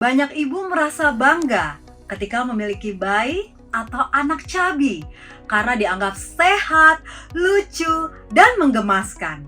Banyak ibu merasa bangga ketika memiliki bayi atau anak cabi karena dianggap sehat, lucu, dan menggemaskan.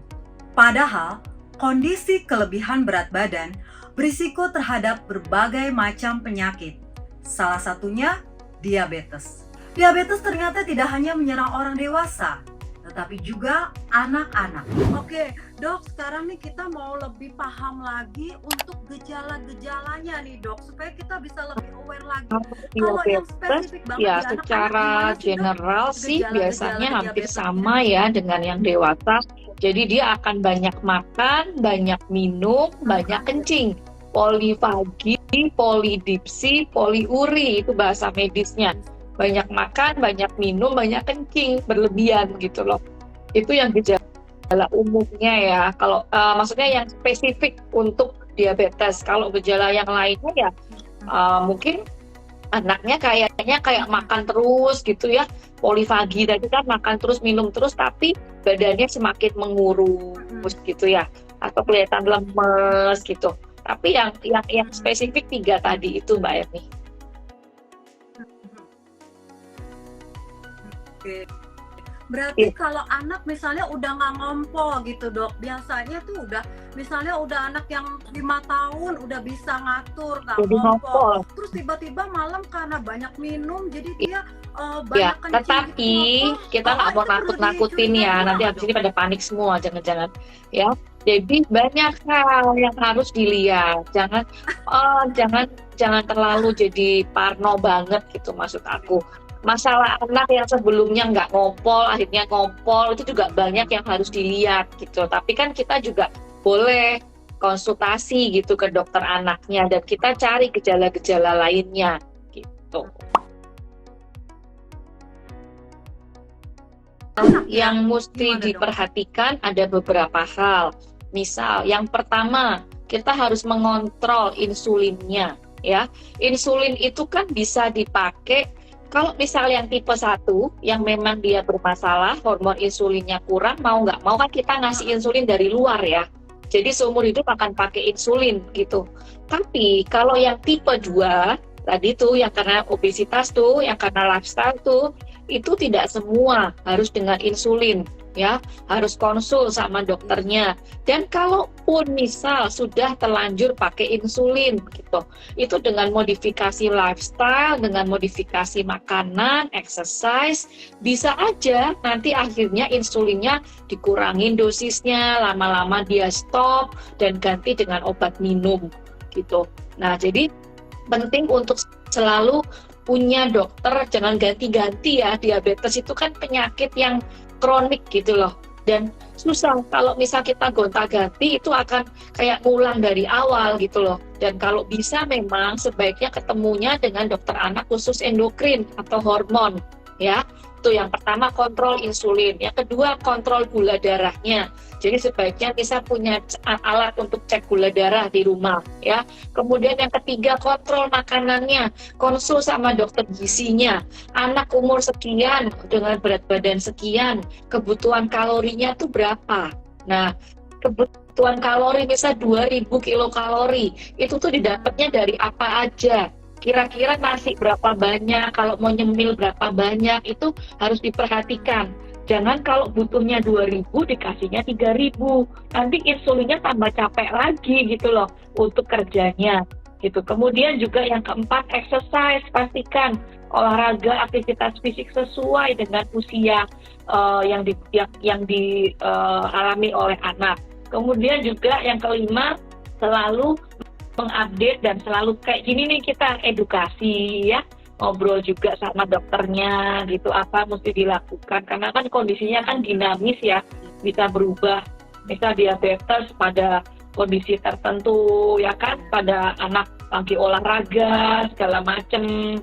Padahal, kondisi kelebihan berat badan berisiko terhadap berbagai macam penyakit. Salah satunya diabetes. Diabetes ternyata tidak hanya menyerang orang dewasa, tetapi juga anak-anak. Oke, dok, sekarang nih kita mau lebih paham lagi untuk gejala-gejalanya nih dok, supaya kita bisa lebih aware lagi. Kalau yang Diabetes spesifik banget ya di anak-anak secara gimana sih dok? general sih Gejala-gejala biasanya hampir diabetes sama ya dengan yang dewasa. Jadi dia akan banyak makan, banyak minum, banyak kencing. Polifagi, polidipsi, poliuri itu bahasa medisnya. Banyak makan, banyak minum, banyak kencing, berlebihan gitu loh. Itu yang gejala umumnya ya. Kalau maksudnya yang spesifik untuk diabetes. Kalau gejala yang lainnya ya mungkin anaknya kayaknya kayak makan terus gitu ya, polifagi tadi kan makan terus minum terus tapi badannya semakin mengurus gitu ya, atau kelihatan lemes gitu. Tapi yang spesifik 3 tadi itu Mbak Erni. Oke. Berarti kalau anak misalnya udah nggak ngompol gitu dok, biasanya tuh misalnya udah anak yang 5 tahun udah bisa ngatur, nggak Jadi ngompol. ngompol. Terus tiba-tiba malam karena banyak minum, jadi dia Ya, banyak kencing tetapi gitu. kita nggak mau Itu perlu nakut-nakutin dicurigai ya, nanti juga habis dok. ini pada panik semua, jangan-jangan ya. Jadi banyak hal yang harus dilihat. Jangan terlalu jadi parno banget gitu maksud aku. Masalah anak yang sebelumnya nggak ngompol, akhirnya ngompol, itu juga banyak yang harus dilihat gitu. Tapi kan kita juga boleh konsultasi gitu ke dokter anaknya dan kita cari gejala-gejala lainnya gitu. Yang mesti Gimana, dok? diperhatikan ada beberapa hal. Misal, yang pertama, kita harus mengontrol insulinnya ya. Insulin itu kan bisa dipakai kalau misal yang tipe 1 yang memang dia bermasalah, hormon insulinnya kurang, mau nggak mau kan kita ngasih insulin dari luar ya. Jadi seumur hidup akan pakai insulin gitu. Tapi kalau yang tipe 2 tadi tuh yang karena obesitas tuh, yang karena lifestyle tuh, itu tidak semua harus dengan insulin ya, harus konsul sama dokternya. Dan kalaupun misal sudah terlanjur pakai insulin gitu, itu dengan modifikasi lifestyle, dengan modifikasi makanan, exercise, bisa aja nanti akhirnya insulinnya dikurangin dosisnya, lama-lama dia stop dan ganti dengan obat minum gitu. Nah, jadi penting untuk selalu punya dokter, jangan ganti-ganti ya. Diabetes itu kan penyakit yang kronik gitu loh, dan susah kalau misal kita gonta-ganti itu akan kayak ngulang dari awal gitu loh. Dan kalau bisa memang sebaiknya ketemunya dengan dokter anak khusus endokrin atau hormon ya. Itu yang pertama, kontrol insulin. Yang kedua, kontrol gula darahnya. Jadi sebaiknya bisa punya alat untuk cek gula darah di rumah ya. Kemudian yang ketiga, kontrol makanannya, konsul sama dokter gizinya. Anak umur sekian dengan berat badan sekian, kebutuhan kalorinya tuh berapa. Nah, kebutuhan kalori bisa 2000 kilokalori, itu tuh didapatnya dari apa aja. Kira-kira nasi berapa banyak, kalau mau nyemil berapa banyak, itu harus diperhatikan. Jangan kalau butuhnya 2000 dikasihnya 3000, nanti insulinnya tambah capek lagi gitu loh untuk kerjanya gitu. Kemudian juga yang keempat, exercise, pastikan olahraga, aktivitas fisik sesuai dengan usia yang dialami oleh anak. Kemudian juga yang kelima, selalu mengupdate dan selalu kayak gini nih, kita edukasi ya, ngobrol juga sama dokternya gitu, apa mesti dilakukan, karena kan kondisinya kan dinamis ya, bisa berubah. Misal diabetes pada kondisi tertentu ya kan, pada anak lagi olahraga segala macem,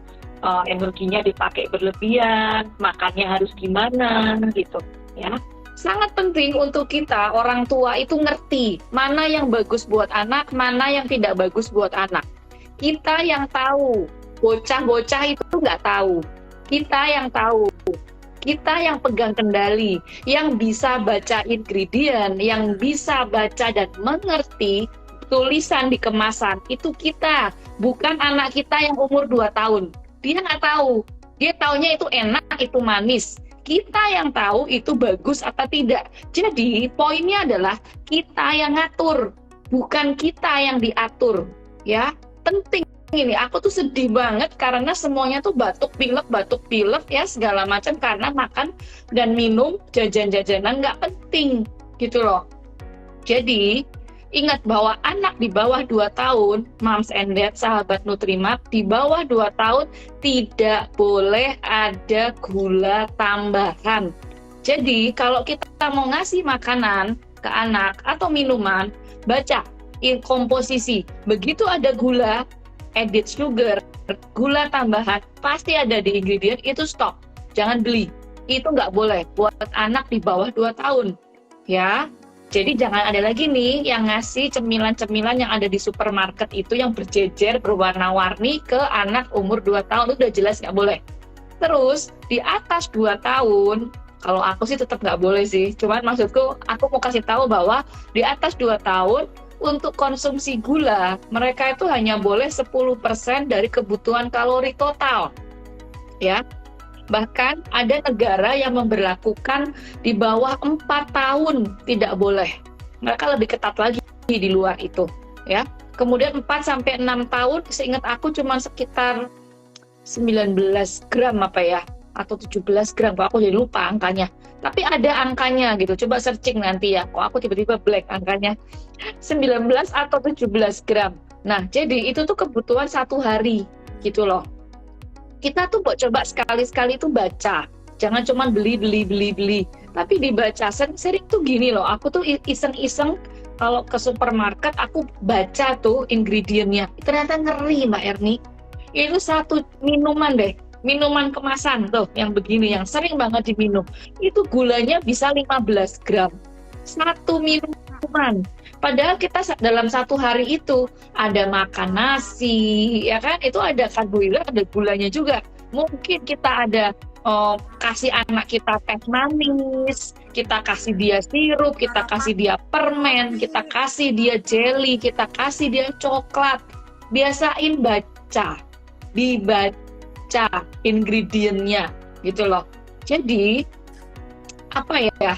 energinya dipakai berlebihan, makannya harus gimana gitu ya. Sangat penting untuk kita orang tua itu ngerti mana yang bagus buat anak, mana yang tidak bagus buat anak. Kita yang tahu, bocah-bocah itu nggak tahu. Kita yang tahu, kita yang pegang kendali, yang bisa baca ingredient, yang bisa baca dan mengerti tulisan di kemasan, itu kita. Bukan anak kita yang umur 2 tahun. Dia nggak tahu. Dia taunya itu enak, itu manis. Kita yang tahu itu bagus atau tidak. Jadi poinnya adalah kita yang ngatur, bukan kita yang diatur. Ya, penting ini. Aku tuh sedih banget karena semuanya tuh batuk pilek ya segala macam karena makan dan minum jajan-jajanan nggak penting gitu loh. Jadi ingat bahwa anak di bawah 2 tahun, moms and dad, sahabat Nutrimap, di bawah 2 tahun tidak boleh ada gula tambahan. Jadi kalau kita mau ngasih makanan ke anak atau minuman, baca komposisi. Begitu ada gula, added sugar, gula tambahan, pasti ada di ingredient, itu stop. Jangan beli. Itu nggak boleh buat anak di bawah 2 tahun. Ya. Jadi jangan ada lagi nih yang ngasih cemilan-cemilan yang ada di supermarket itu yang berjejer berwarna-warni ke anak umur 2 tahun, itu udah jelas nggak boleh. Terus di atas 2 tahun, kalau aku sih tetap nggak boleh sih. Cuman maksudku aku mau kasih tahu bahwa di atas 2 tahun untuk konsumsi gula, mereka itu hanya boleh 10% dari kebutuhan kalori total. Ya. Bahkan ada negara yang memberlakukan di bawah 4 tahun tidak boleh. Mereka lebih ketat lagi di luar itu, ya. Kemudian 4 sampai 6 tahun, seingat aku cuma sekitar 19 gram apa ya, atau 17 gram, aku jadi lupa angkanya. Tapi ada angkanya gitu, coba searching nanti ya. Kok aku tiba-tiba blank angkanya. 19 atau 17 gram. Nah, jadi itu tuh kebutuhan 1 hari gitu loh. Kita tuh coba sekali-sekali tuh baca, jangan cuma beli, tapi dibaca. Sering tuh gini loh, aku tuh iseng-iseng kalau ke supermarket aku baca tuh ingredientnya, ternyata ngeri Mbak Erni. Itu satu minuman deh, minuman kemasan tuh yang begini, yang sering banget diminum, itu gulanya bisa 15 gram, satu minuman. Padahal kita dalam 1 hari itu ada makan nasi, ya kan? Itu ada karbohidrat, ada gulanya juga. Mungkin kita ada kasih anak kita teh manis, kita kasih dia sirup, kita kasih dia permen, kita kasih dia jelly, kita kasih dia coklat. Biasain baca, dibaca ingredientnya, gitu loh. Jadi apa ya?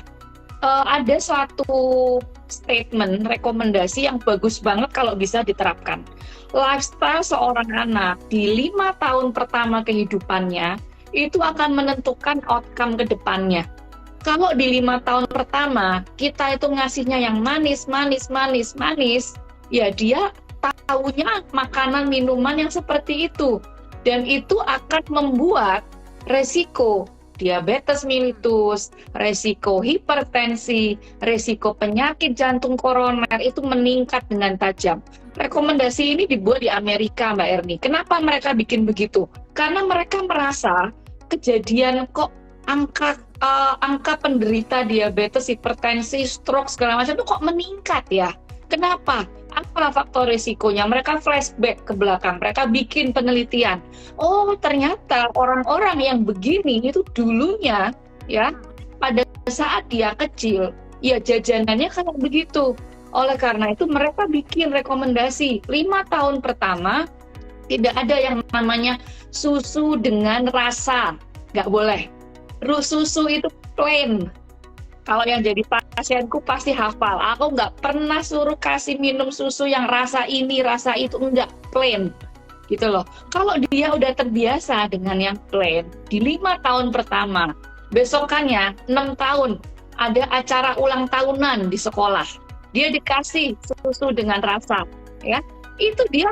Ada suatu statement, rekomendasi yang bagus banget kalau bisa diterapkan. Lifestyle seorang anak di 5 tahun pertama kehidupannya itu akan menentukan outcome ke depannya. Kalau di 5 tahun pertama kita itu ngasihnya yang manis, ya dia tahunya makanan minuman yang seperti itu. Dan itu akan membuat resiko diabetes mellitus, resiko hipertensi, resiko penyakit jantung koroner itu meningkat dengan tajam. Rekomendasi ini dibuat di Amerika, Mbak Erni. Kenapa mereka bikin begitu? Karena mereka merasa kejadian kok angka penderita diabetes, hipertensi, stroke segala macam itu kok meningkat ya? Kenapa? Apa faktor risikonya? Mereka flashback ke belakang, mereka bikin penelitian. Oh, ternyata orang-orang yang begini itu dulunya ya, pada saat dia kecil, ya jajanannya kayak begitu. Oleh karena itu mereka bikin rekomendasi 5 tahun pertama tidak ada yang namanya susu dengan rasa, nggak boleh. Susu itu plain. Kalau yang jadi pasienku pasti hafal. Aku nggak pernah suruh kasih minum susu yang rasa ini, rasa itu, enggak, plain. Gitu loh. Kalau dia udah terbiasa dengan yang plain, di 5 tahun pertama, besokannya 6 tahun, ada acara ulang tahunan di sekolah. Dia dikasih susu dengan rasa. Ya, itu dia,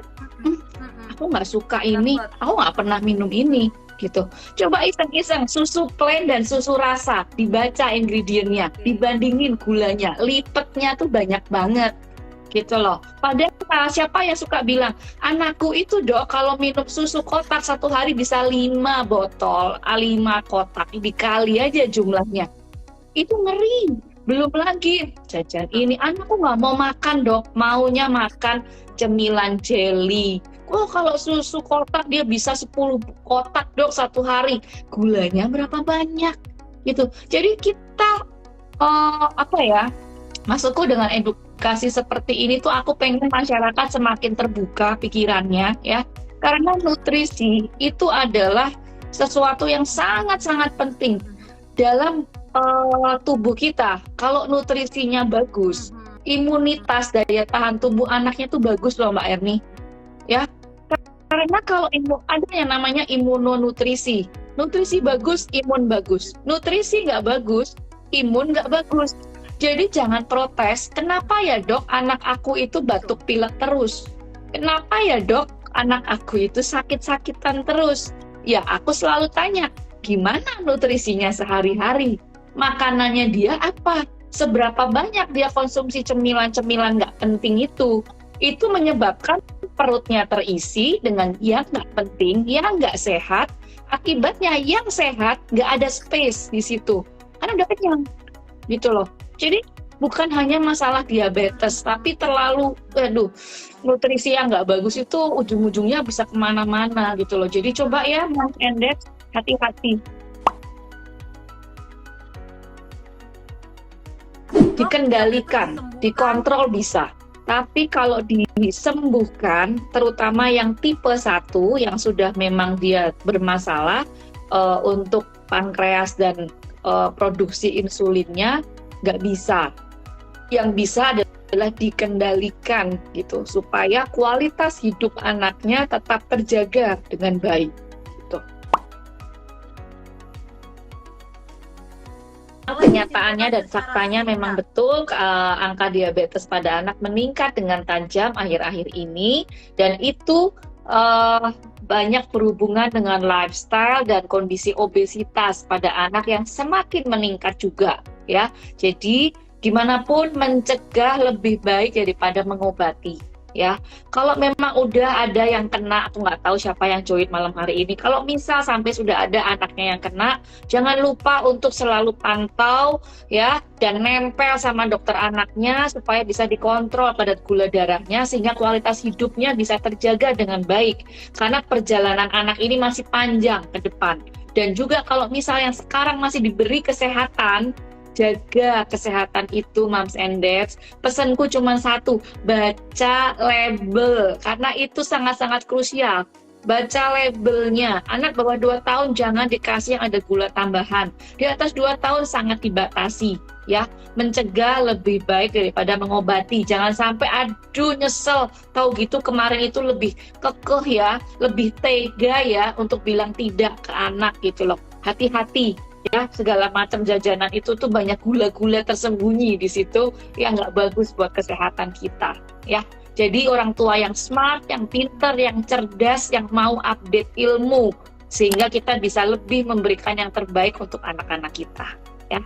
aku nggak suka ini, aku nggak pernah minum ini. Gitu. Coba iseng-iseng susu plain dan susu rasa, dibaca ingredientnya, dibandingin gulanya, lipetnya tuh banyak banget gitu loh. Padahal siapa yang suka bilang, anakku itu dok kalau minum susu kotak 1 hari bisa 5 botol, 5 kotak, dikali aja jumlahnya, itu ngeri. Belum lagi jajan ini, anakku nggak mau makan dok, maunya makan cemilan jelly. Oh, kalau susu kotak dia bisa 10 kotak dok 1 hari. Gulanya berapa banyak gitu. Jadi kita Maksudku dengan edukasi seperti ini tuh aku pengen masyarakat semakin terbuka pikirannya ya. Karena nutrisi itu adalah sesuatu yang sangat-sangat penting dalam tubuh kita. Kalau nutrisinya bagus, imunitas daya tahan tubuh anaknya tuh bagus loh Mbak Erni. Ya, karena kalau ada yang namanya imunonutrisi. Nutrisi bagus, imun bagus. Nutrisi nggak bagus, imun nggak bagus. Jadi jangan protes, kenapa ya dok anak aku itu batuk pilek terus? Kenapa ya dok anak aku itu sakit-sakitan terus? Ya aku selalu tanya, gimana nutrisinya sehari-hari? Makanannya dia apa? Seberapa banyak dia konsumsi cemilan-cemilan nggak penting itu? Itu menyebabkan perutnya terisi dengan yang nggak penting, yang nggak sehat. Akibatnya yang sehat nggak ada space di situ, karena udah kenyang, gitu loh. Jadi bukan hanya masalah diabetes, tapi terlalu, nutrisi yang nggak bagus itu ujung-ujungnya bisa kemana-mana gitu loh. Jadi coba ya, Mas Endet, hati-hati. Dikendalikan, dikontrol bisa. Tapi kalau disembuhkan, terutama yang tipe 1, yang sudah memang dia bermasalah untuk pankreas dan produksi insulinnya, nggak bisa. Yang bisa adalah dikendalikan gitu, supaya kualitas hidup anaknya tetap terjaga dengan baik. Gitu. Kenyataannya dan faktanya memang betul angka diabetes pada anak meningkat dengan tajam akhir-akhir ini, dan itu banyak berhubungan dengan lifestyle dan kondisi obesitas pada anak yang semakin meningkat juga ya. Jadi gimana pun mencegah lebih baik daripada mengobati ya. Kalau memang udah ada yang kena, aku nggak tahu siapa yang join malam hari ini, kalau misal sampai sudah ada anaknya yang kena, jangan lupa untuk selalu pantau ya, dan nempel sama dokter anaknya supaya bisa dikontrol pada gula darahnya, sehingga kualitas hidupnya bisa terjaga dengan baik, karena perjalanan anak ini masih panjang ke depan. Dan juga kalau misal yang sekarang masih diberi kesehatan, jaga kesehatan itu, Moms and Dads. Pesanku cuma satu, baca label, karena itu sangat-sangat krusial. Baca labelnya. Anak bawah 2 tahun jangan dikasih yang ada gula tambahan. Di atas 2 tahun sangat dibatasi ya. Mencegah lebih baik daripada mengobati. Jangan sampai aduh nyesel, tahu gitu kemarin itu lebih kekeh ya, lebih tega ya untuk bilang tidak ke anak gitu loh. Hati-hati ya, segala macam jajanan itu tuh banyak gula-gula tersembunyi di situ yang nggak bagus buat kesehatan kita ya. Jadi orang tua yang smart, yang pintar, yang cerdas, yang mau update ilmu, sehingga kita bisa lebih memberikan yang terbaik untuk anak-anak kita ya.